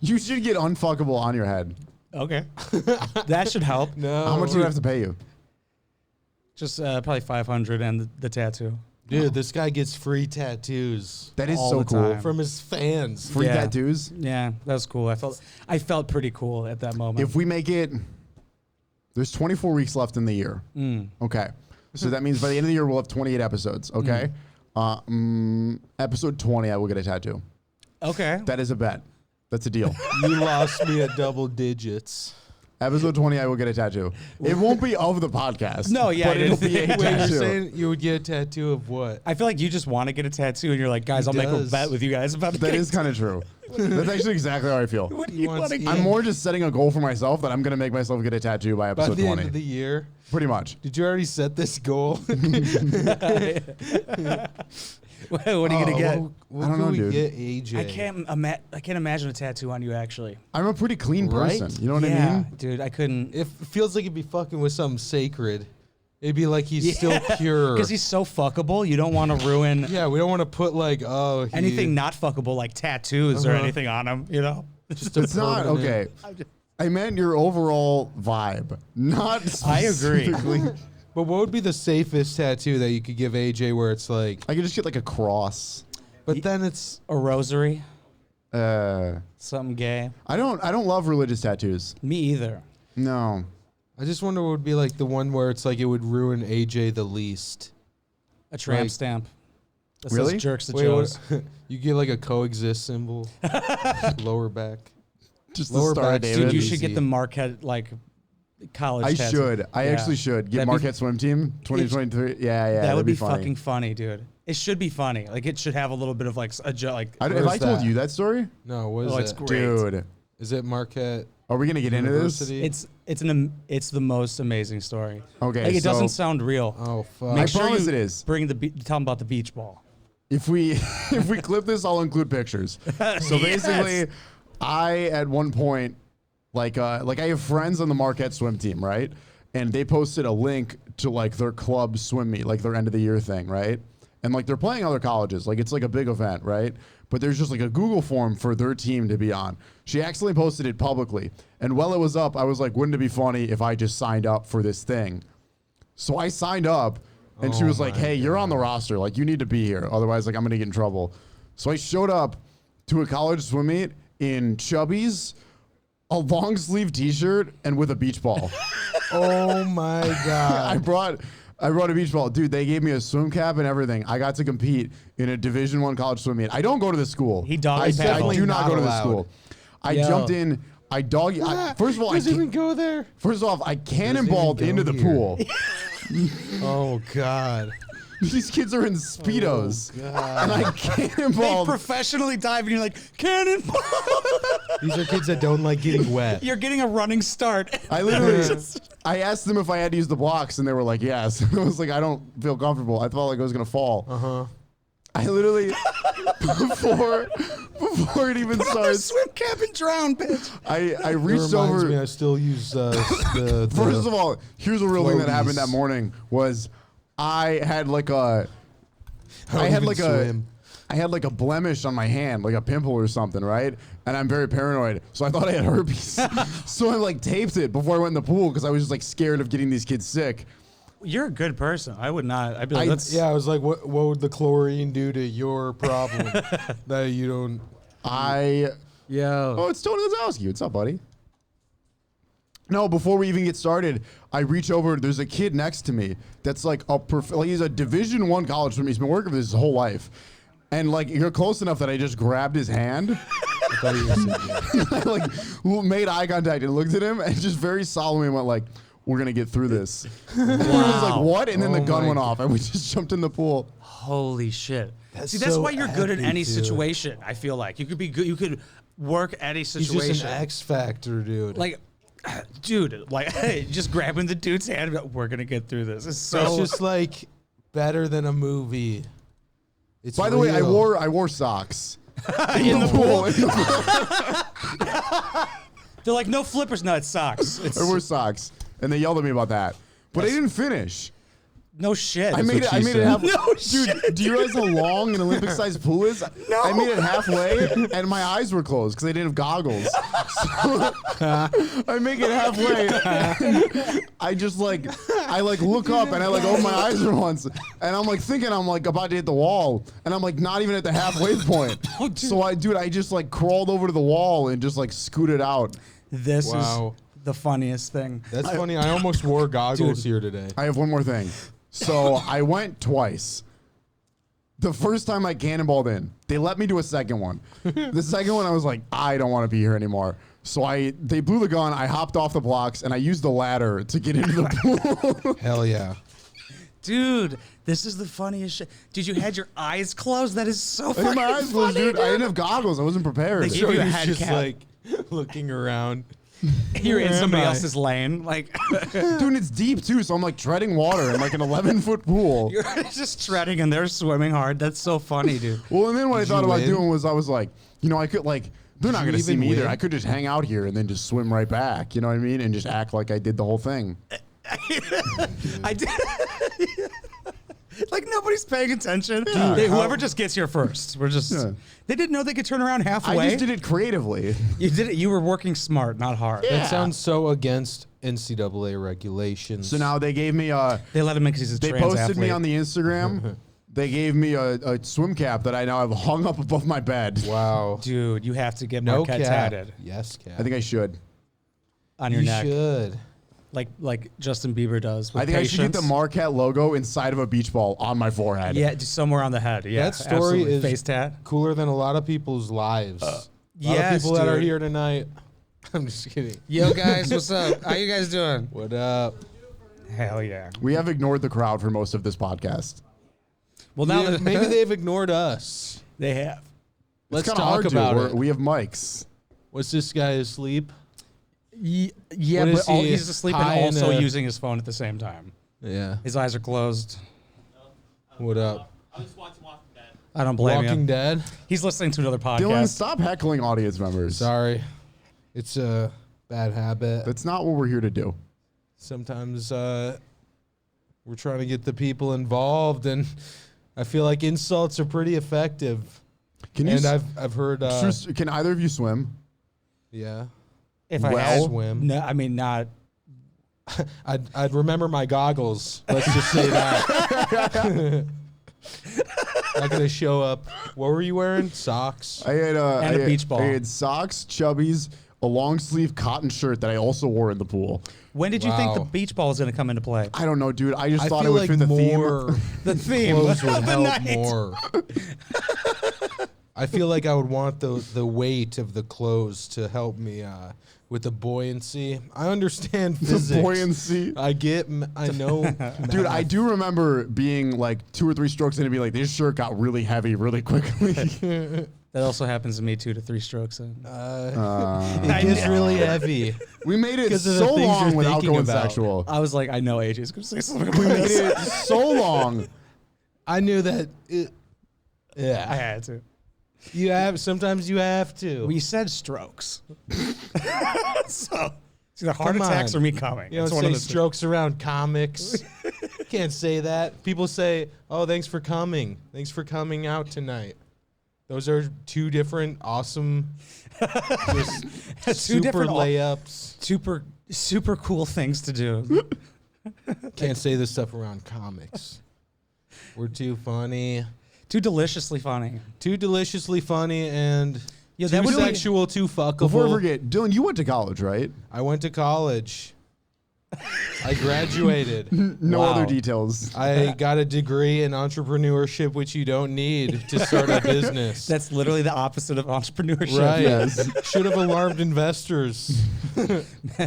You should get unfuckable on your head. Okay. That should help. No. How much do I have to pay you? Just probably 500 and the tattoo. Dude, this guy gets free tattoos That is All so the cool. time. from his fans. Free Yeah. tattoos. Yeah, that was cool. I felt pretty cool at that moment. If we make it, there's 24 weeks left in the year. Mm. Okay. So that means by the end of the year, we'll have 28 episodes. Okay. Episode 20, I will get a tattoo. Okay. That is a bet. That's a deal. You lost me at double digits. Episode 20, I will get a tattoo. It won't be of the podcast. No, yeah, But it it'll is. be a Wait, you're tattoo. saying you would get a tattoo of what? I feel like you just want to get a tattoo, and you're like, guys, He I'll make a does. bet with you guys about That getting is kind of true. That's actually exactly how I feel. What do He you wants want to to- I'm more just setting a goal for myself that I'm going to make myself get a tattoo by By episode the 20. end of the year? Pretty much. Did you already set this goal? What are you gonna get? What I don't can know, we dude. get AJ? I can't imagine a tattoo on you actually. I'm a pretty clean Right? person. You know what yeah, I mean? dude, I couldn't. It feels like it'd be fucking with something sacred. It'd be like he's still pure. Because he's so fuckable. You don't want to ruin Yeah, we don't want to put like, anything not fuckable, like tattoos or Uh-huh. anything on him. You know. Just a It's not permanent- okay. I meant your overall vibe, not I agree. specifically. But what would be the safest tattoo that you could give AJ where it's like, I could just get like a cross. but then it's A rosary, I something gay. don't love religious tattoos. Me either. No. I just wonder what would be like the one where it's like it would ruin AJ the least. A tramp Like- stamp. That Really? says jerks to Wait, Joes. what, you get like a coexist symbol, lower back. Just Lower the Star back, David. Dude, you Easy. should get the Marquette like college. I tattoo. should. I Yeah. actually should get That'd be- Marquette swim team 2023. Yeah, That that'd would be funny. fucking funny, dude. It should be funny. Like it should have a little bit of like like. Have Where's I told that? you that story? No, what is Oh, it's that? great. Dude, Is it Marquette are we gonna get into this? University? It's the most amazing story. Okay, Like it so doesn't sound real. Oh fuck! I Make sure promise you it is. Bring tell them about the beach ball. If we if we clip this, I'll include pictures. So basically, I at one point like I have friends on the Marquette swim team, right? And they posted a link to like their club swim meet, like their end of the year thing, right? And like they're playing other colleges, like it's like a big event, right? But there's just like a Google form for their team to be on. She accidentally posted it publicly, and while it was up, I was like, wouldn't it be funny if I just signed up for this thing? So I signed up, and she Oh was like, my "Hey, you're on the roster. Like, you need to be here. Otherwise, like, I'm gonna get in trouble." So I showed up to a college swim meet in Chubbies, a long sleeve T-shirt, and with a beach ball. Oh my I god! brought a beach ball, dude. They gave me a swim cap and everything. I got to compete in a Division I college swim meet. I don't go to the school. He dog I is definitely do not not go to the allowed. school. I Yo. jumped in. First of all, I doesn't even can't, go there. first off, I Doesn't even cannonballed go into the here. pool. Oh god! These kids are in Speedos. Oh, God. And I They cannonballed. professionally dive, and you're like cannonball. These are kids that don't like getting wet. You're getting a running start. I literally, I asked them if I had to use the blocks, and they were like, yes. I was like, I don't feel comfortable. I felt like I was going to fall. Uh huh. I literally before it even Put on the starts, swim cap and drown, bitch. I It reached reminds over. me, I still use the First of all, here's a real thing that happened floaties. that morning was I had like a I had like swim. I had like a blemish on my hand, like a pimple or something, right? And I'm very paranoid, so I thought I had herpes. So I like taped it before I went in the pool because I was just like scared of getting these kids sick. You're a good person. I would not. I'd be like, let's. Yeah, I was like, what would the chlorine do to your problem that you don't? Yo. Oh, it's Tony Lazowski. What's up, buddy? No, before we even get started, I reach over. There's a kid next to me that's like he's a Division I college student. He's been working for this his whole life, and like you're close enough that I just grabbed his hand. I thought you were saying, yeah. I like made eye contact and looked at him and just very solemnly went like, "We're gonna get through this." And I was like, "What?" And then the Oh gun my went off and we just jumped in the pool. Holy shit. That's See, that's so why you're good in epic, any dude. situation. I feel like you could be good. You could work any He's situation. just an X Factor, dude. Like, dude, like just grabbing the dude's hand. and be like, we're gonna get through this. It's so. it's just like better than a movie. It's By the way, I real. wore socks in the pool. In the pool. They're like, no flippers, no, it sucks. It's I wore socks, and they yelled at me about that. But I didn't finish. no shit. I made what it. I she made it said. half. No Dude, shit, do you realize how long an Olympic-sized pool is? No. I made it halfway, and my eyes were closed because I didn't have goggles. So I make it halfway. And I just like, I like look up and I like open my eyes for once, and I'm like thinking I'm like about to hit the wall, and I'm like not even at the halfway point. So I just like crawled over to the wall and just like scooted out. This Wow. is the funniest thing. That's funny. I almost wore goggles here today. I have one more thing. So I went twice. The first time I cannonballed in, they let me do a second one. The second one, I was like, I don't want to be here anymore. So they blew the gun. I hopped off the blocks and I used the ladder to get into the pool. Hell yeah. Dude, this is the funniest shit. Dude, you had your eyes closed? That is so I fucking had my eyes closed, funny, dude. I didn't have goggles. I wasn't prepared. They give So you a he's head just cap. like looking around. You're in Where am somebody I? else's lane. Like, Dude, and it's deep too. So I'm like treading water in like an 11-foot pool. you're just treading and they're swimming hard. That's so funny, dude. Well, and then what I Did thought you about win? doing was I was like, you know, I could like, they're not Did you going to see even me either. win? I could just hang out here and then just swim right back. You know what I mean? And just act like I did the whole thing. I did. Like nobody's paying attention. Whoever just gets here first. We're just. Yeah. They didn't know they could turn around halfway. I just did it creatively. You did it. You were working smart, not hard. Yeah. That sounds so against NCAA regulations. So now they gave me They let him in because he's a they trans posted me athlete. on the Instagram. They gave me a swim cap that I now have hung up above my bed. Wow. Dude, you have to get No Marquette cap. tatted Yes, cap. I think I should. on your you neck, should. like Justin Bieber does. With I think I should get the patience. Marquette logo inside of a beach ball on my forehead. Yeah, just somewhere on the head. Yeah, That story absolutely. is face tat. cooler than a lot of people's lives. A lot of yes, people that are dude. here tonight. I'm just kidding. Yo, guys, what's up? How you guys doing? What up? Hell yeah. We have ignored the crowd for most of this podcast. Well, now Yeah, that maybe they've ignored us. they have. Let's It's kinda talk hard to. about We're- it. We have mics. Was this guy asleep? Yeah, What but is he, he's asleep and high in also a- using his phone at the same time. Yeah. His eyes are closed. What up? I was just watching Walking Dead. I don't blame Walking him. Dead? He's listening to another Dylan, podcast. stop heckling audience members. Sorry. It's a bad habit. That's not what we're here to do. Sometimes we're trying to get the people involved, and I feel like insults are pretty effective. Can you? And I've heard Can either of you swim? yeah. If I Well, had, swim. no, I mean not. I'd remember my goggles. Let's just say that. Not gonna show up. What were you wearing? Socks. I had And a I had- beach ball. I had socks, chubbies, a long sleeve cotton shirt that I also wore in the pool. When did you think the Wow. beach ball was going to come into play? I don't know, dude. I just I thought it feel would like fit the more theme. The theme clothes would of the help night. more. I feel like I would want the weight of the clothes to help me with the buoyancy. I understand physics. The buoyancy. I know. Dude, I do remember being like 2 or 3 strokes in and be like, this shirt got really heavy really quickly. That also happens to me 2 to 3 strokes in. It gets really heavy. We made it 'Cause of the so things long you're without thinking going about. sexual. I was like, I know AJ's going to say something We about made this. it so long. I knew that I Yeah. had to. Sometimes you have to. We said strokes. So it's either heart Come attacks on. or me coming. You It's don't one say of the two. strokes around comics. Can't say that. People say, "Oh, thanks for coming. Thanks for coming out tonight." Those are two different awesome, just Two super different layups. super cool things to do. Can't say this stuff around comics. We're too funny, Too deliciously funny. too deliciously funny, and Yeah, that too would be- sexual, too Before I fuckable. forget, Dylan, you went to college, right? I went to college. I graduated. No Wow. other details. I got a degree in entrepreneurship, which you don't need to start a business. That's literally the opposite of entrepreneurship. Right. Yes. Should have alarmed investors.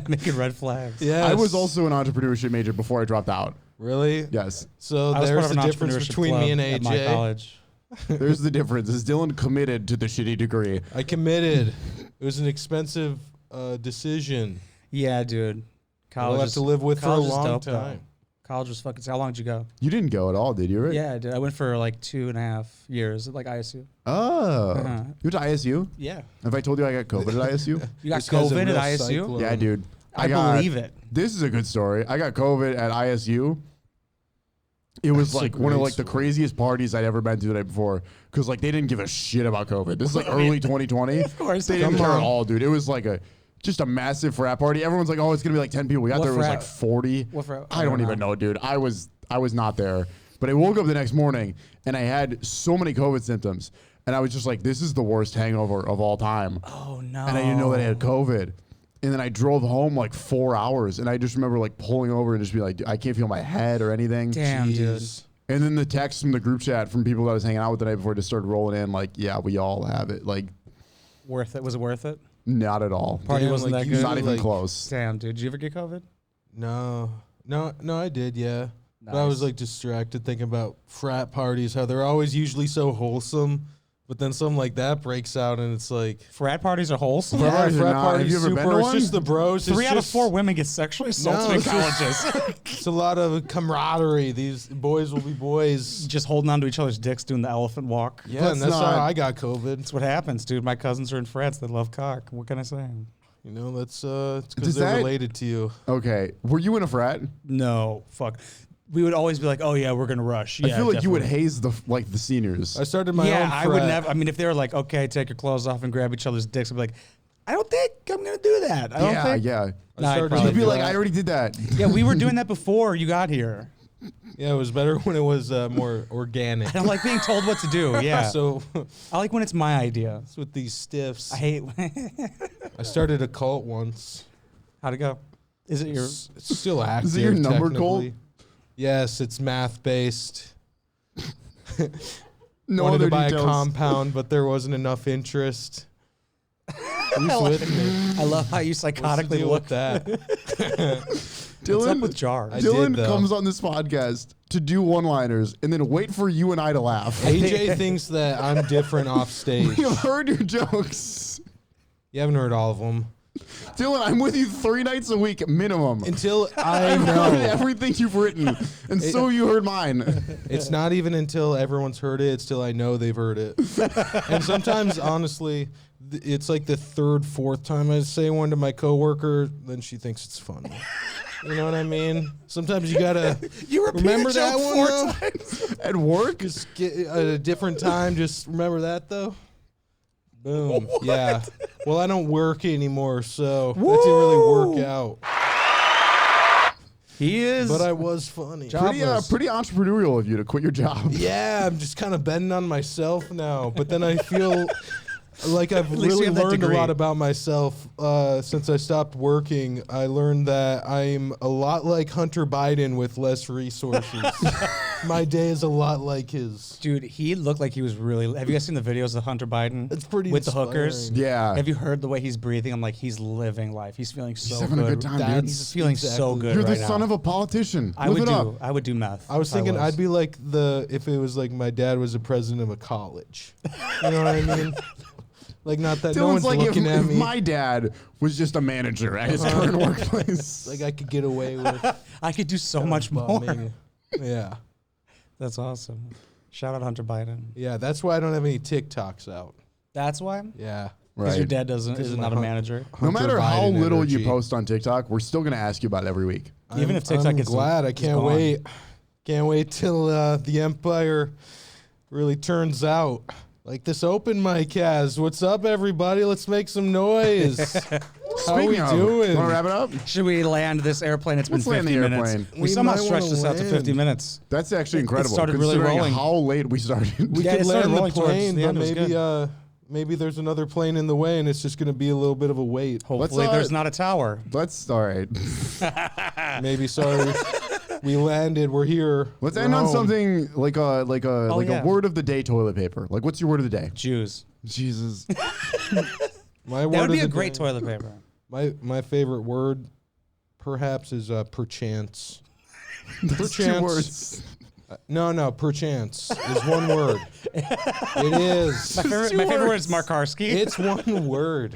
Making red flags. Yes. I was also an entrepreneurship major before I dropped out. Really? Yes. So I was there's part of the an difference entrepreneurship between club me and at my AJ. college. There's the difference. Is Dylan committed to the shitty degree? I committed. It was an expensive decision. Yeah, dude. I'll have to live with for a college is long dope, though. time. College was fucking. How long did you go? You didn't go at all, did you? Right? Yeah, dude. I went for like 2.5 years at like ISU. Oh. Uh-huh. You went to ISU? Yeah. Have I told you I got COVID at ISU? You got This guy's a COVID at real ISU? cyclone. Yeah, dude. I got- believe it. This is a good story. I got COVID at ISU. It was That's a like one of great like the story. craziest parties I'd ever been to the night before, because like they didn't give a shit about COVID. This is like early 2020. Of course. they didn't Come care at on. all, dude. It was like just a massive frat party. Everyone's like, oh, it's gonna be like 10 people. We got What there, it was frat? like 40. What frat? I don't even know, dude. I was not there, but I woke up the next morning and I had so many COVID symptoms, and I was just like, this is the worst hangover of all time. Oh no. And I didn't know that I had COVID. And then I drove home like 4 hours, and I just remember like pulling over and just be like, I can't feel my head or anything. Damn, dude. Jeez. And then the text from the group chat from people that I was hanging out with the night before just started rolling in like, yeah, we all have it. Like, Worth it? Was it worth it? not at all. Party Damn, wasn't like, that you good. Not even like- close. Damn, dude. Did you ever get COVID? No, I did, yeah. But I was Nice. like distracted thinking about frat parties, how they're always usually so wholesome, but then something like that breaks out and it's like, Frat parties are wholesome. Frat yeah, parties are frat not- parties have you ever been super. to It's one? just the bros. 3 it's out of just, 4 women get sexually assaulted in it's just- colleges. It's a lot of camaraderie. These boys will be boys. Just holding on to each other's dicks doing the elephant walk. Yeah, That's and that's not- how I got COVID. That's what happens, dude. My cousins are in frats. They love cock. What can I say? You know, that's it's Does because they're that- related to you. Okay. Were you in a frat? No, fuck. We would always be like, "Oh yeah, we're gonna rush." Yeah, I feel like you would definitely. haze the seniors. I started my Yeah, own I would frat. never. I mean, if they were like, "Okay, take your clothes off and grab each other's dicks," I'd be like, "I don't think I'm gonna do that." I don't yeah, think. yeah. Nah, I'd started probably You'd be do like, that. I already did that. Yeah, we were doing that before you got here. Yeah, it was better when it was more organic. I don't like being told what to do. Yeah, So I like when it's my idea. it's with these stiffs. I hate. I started a cult once. How'd it go? Is it your? It's still active. Is it your number cult? technically. Yes, it's math based. No Wanted other to buy details. a compound, but there wasn't enough interest. Who's with me? I love how you What's the psychotically deal look. with that? What's up with jars? I did, Dylan though. comes on this podcast to do one-liners and then wait for you and I to laugh. AJ thinks that I'm different off stage. We have heard your jokes. You haven't heard all of them. Dylan, I'm with you 3 nights a week minimum. Until I I've heard know. everything you've written, and so you heard mine. It's not even until everyone's heard it. It's till I know they've heard it. And sometimes, honestly, it's like the 3rd, 4th time I say one to my coworker, then she thinks it's funny. You know what I mean? Sometimes you gotta You repeat remember a that joke one. 4 though? times. At work? Just get at a different time. Just remember that though. Boom. What? Yeah. Well, I don't work anymore, so that didn't really work out. He is. But I was funny. Jobless. Pretty entrepreneurial of you to quit your job. Yeah, I'm just kind of betting on myself now. But then I feel like I've At least you really have that learned a degree. lot about myself since I stopped working. I learned that I'm a lot like Hunter Biden with less resources. My day is a lot like his. Dude, he looked like he was really. Have you guys seen the videos of Hunter Biden? It's pretty with the hookers. inspiring. Yeah. Have you heard the way he's breathing? I'm like, he's living life. He's feeling so having a good time, dude. He's feeling so Exactly. good You're right the son now. of a politician. I Live would it up. do. I would do meth. I was if thinking was. I'd be like if it was like my dad was the president of a college. You know what I mean? Like not that no Dylan's one's like, if, looking at if me. my dad was just a manager at his current workplace. Like I could get away with I could do so much more. bumming. Yeah. That's awesome. Shout out Hunter Biden. Yeah, that's why I don't have any TikToks out. That's why? Yeah. Because your Right. dad is not a manager. No matter how Biden little you energy. post on TikTok, we're still gonna ask you about it every week. Even if TikTok I'm gets glad. I is can't gone. wait. Can't wait till the empire really turns out like this open mic has. What's up, everybody? Let's make some noise. How we doing? Want to wrap it up? Should we land this airplane? It's Let's been land 50 the minutes. airplane. We We somehow might stretched wanna this out to 50 land. minutes. That's actually incredible. started really considering rolling. how late we started. We Yeah, it could started land the rolling towards plane, the but end. It was maybe good. maybe there's another plane in the way, and it's just going to be a little bit of a wait. Hopefully, there's not a tower. Let's all right. Maybe sorry, we landed. We're here. Let's We're end on home. something like a yeah. a word of the day toilet paper. Like, what's your word of the day? Jews. Jesus. My That word would be of a the great day- toilet paper. My favorite word, perhaps, is perchance. That's two words. No, perchance is one word. It is. My favorite word is Mark Carsky. It's one word.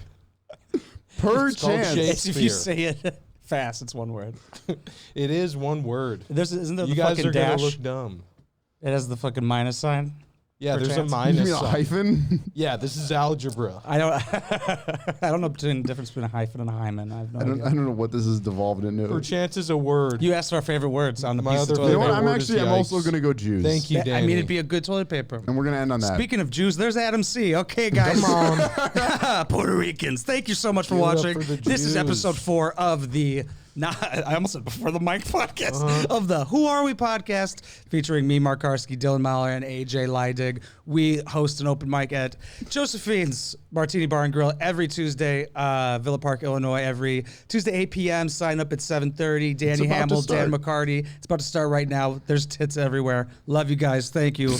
Per It's called chance. shake. It's if you say it fast, it's one word. It is one word. Isn't there You the guys fucking are gonna dash? look dumb. It has the fucking minus sign. Yeah, there's a Perchance. You minus mean a sign. hyphen? Yeah, this is algebra. I don't. I don't know between the difference between a hyphen and a hymen. I have no I idea. don't know what this has devolved into. Perchance is a word. You asked our favorite words on the My piece of other toilet You know what? paper. favorite I'm word is actually. I'm also yikes. gonna go Jews. Thank you, Danny. I mean, it'd be a good toilet paper. And we're gonna end on that. Speaking of Jews, there's Adam C. Okay, guys. Come on. Puerto Ricans, thank you so much for Give it up watching. for the This is Jews. episode 4 of the. I almost said before the mic podcast of the Who Are We podcast, featuring me, Mark Carsky, Dylan Mahler, and AJ Leidig. We host an open mic at Josephine's Martini Bar and Grill every Tuesday, Villa Park, Illinois. Every Tuesday, 8 p.m. Sign up at 7:30. Danny about to Hamill, Dan start. McCarty. It's about to start right now. There's tits everywhere. Love you guys. Thank you.